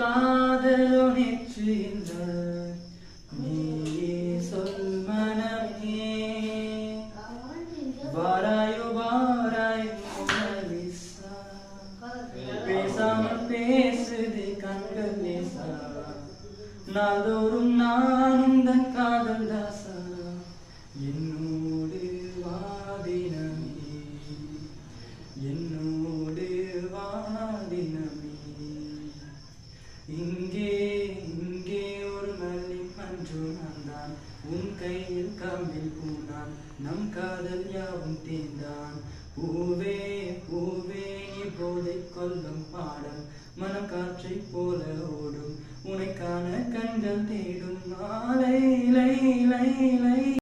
காதலோ நேற்று இல்லை நீயே சொல் மனமே வாராயோ வாராயோ மோனலிசா பேசாமல் பேசுது கண்கள் லேசா நாள்தோறும் நானும் தன் காதல் தாசா என்னோடு வாதினமே என்னோடு வாதினமே இங்கே இங்கே ஒரு மல்லி மன்று நான் உன் கையில் கம்பில் பூனான் நம் காதல் யாவும் தீர்ந்தான் பூவே பூவே நீ போதை கொல்லும் பாடம் மனம் காற்றை போல ஓடும் உனைக்கான கண்கள் தேடும் மாலை லை லை லை